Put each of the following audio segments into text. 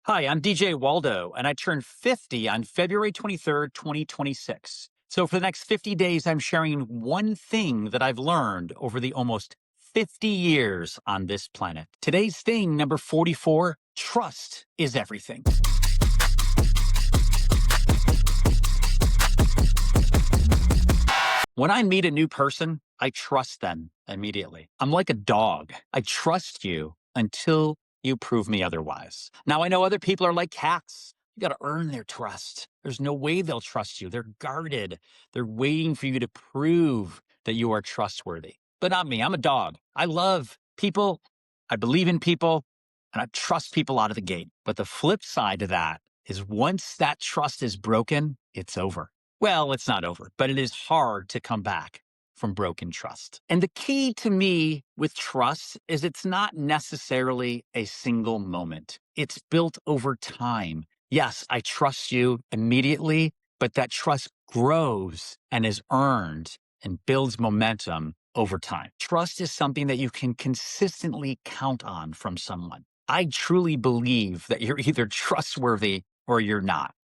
Hi, I'm DJ Waldow, and I turned 50 on February 23rd, 2026. So, for the next 50 days, I'm sharing one thing that I've learned over the almost 50 years on this planet. Today's thing, number 44, trust is everything. When I meet a new person, I trust them immediately. I'm like a dog. I trust you until you prove me otherwise. Now, I know other people are like cats. You got to earn their trust. There's no way they'll trust you. They're guarded. They're waiting for you to prove that you are trustworthy. But not me. I'm a dog. I love people. I believe in people and I trust people out of the gate. But the flip side to that is once that trust is broken, it's over. Well, it's not over, but it is hard to come back from broken trust. And the key to me with trust is it's not necessarily a single moment. It's built over time. Yes, I trust you immediately, but that trust grows and is earned and builds momentum over time. Trust is something that you can consistently count on from someone. I truly believe that you're either trustworthy or you're not.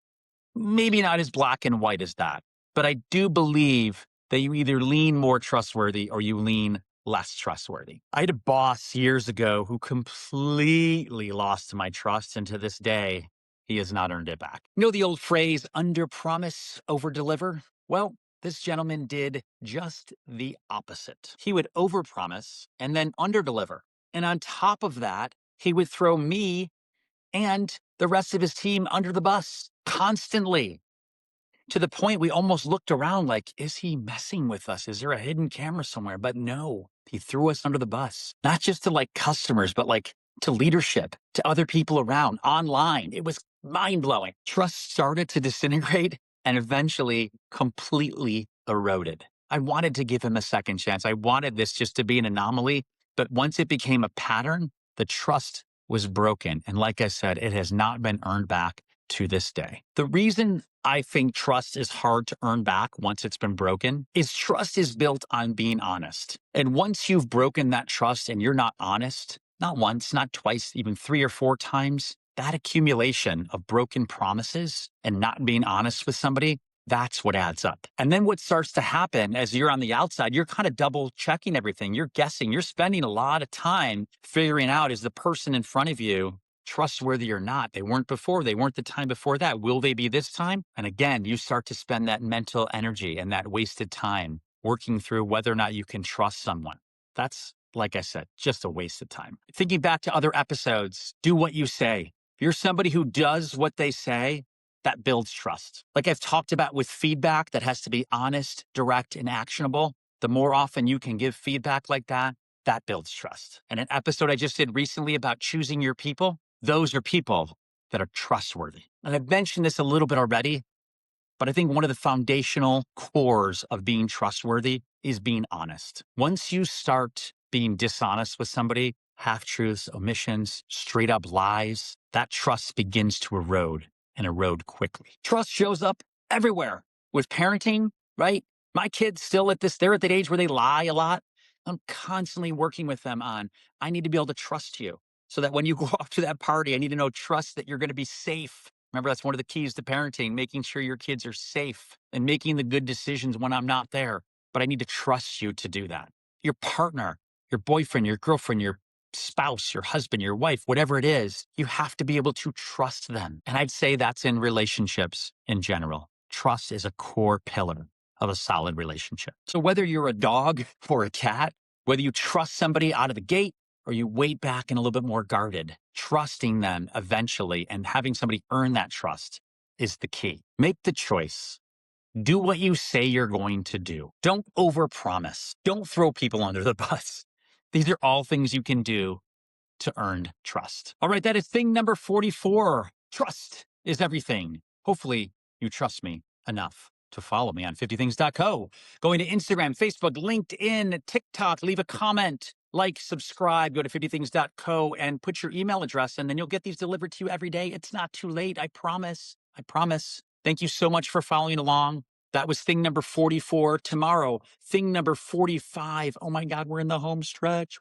Maybe not as black and white as that, but I do believe that you either lean more trustworthy or you lean less trustworthy. I had a boss years ago who completely lost my trust, and to this day, he has not earned it back. You know the old phrase, under promise, over deliver? Well, this gentleman did just the opposite. He would overpromise and then underdeliver. And on top of that, he would throw me and the rest of his team under the bus constantly, to the point we almost looked around like, is he messing with us? Is there a hidden camera somewhere? But no, he threw us under the bus, not just to like customers, but like to leadership, to other people around, online. It was mind blowing. Trust started to disintegrate and eventually completely eroded. I wanted to give him a second chance. I wanted this just to be an anomaly. But once it became a pattern, the trust was broken. And like I said, it has not been earned back to this day. The reason I think trust is hard to earn back once it's been broken is trust is built on being honest. And once you've broken that trust and you're not honest, not once, not twice, even 3 or 4 times, that accumulation of broken promises and not being honest with somebody, that's what adds up. And then what starts to happen as you're on the outside, you're kind of double checking everything. You're guessing, you're spending a lot of time figuring out, is the person in front of you trustworthy or not? They weren't before. They weren't the time before that. Will they be this time? And again, you start to spend that mental energy and that wasted time working through whether or not you can trust someone. That's, like I said, just a waste of time. Thinking back to other episodes, do what you say. If you're somebody who does what they say, that builds trust. Like I've talked about with feedback that has to be honest, direct, and actionable. The more often you can give feedback like that, that builds trust. And an episode I just did recently about choosing your people, those are people that are trustworthy. And I've mentioned this a little bit already, but I think one of the foundational cores of being trustworthy is being honest. Once you start being dishonest with somebody, half-truths, omissions, straight up lies, that trust begins to erode and erode quickly. Trust shows up everywhere. With parenting, right? My kids still they're at that age where they lie a lot. I'm constantly working with them on, I need to be able to trust you so that when you go off to that party, I need to know, trust that you're going to be safe. Remember, that's one of the keys to parenting, making sure your kids are safe and making the good decisions when I'm not there. But I need to trust you to do that. Your partner, your boyfriend, your girlfriend, your spouse, your husband, your wife, whatever it is, you have to be able to trust them. And I'd say that's in relationships in general. Trust is a core pillar of a solid relationship. So whether you're a dog or a cat, whether you trust somebody out of the gate or you wait back and a little bit more guarded, trusting them eventually and having somebody earn that trust is the key. Make the choice. Do what you say you're going to do. Don't overpromise. Don't throw people under the bus. These are all things you can do to earn trust. All right, that is thing number 44. Trust is everything. Hopefully you trust me enough to follow me on 50things.co. Going to Instagram, Facebook, LinkedIn, TikTok, leave a comment, like, subscribe, go to 50things.co and put your email address in, and you'll get these delivered to you every day. It's not too late. I promise. I promise. Thank you so much for following along. That was thing number 44. Tomorrow, thing number 45. Oh my God, we're in the home stretch.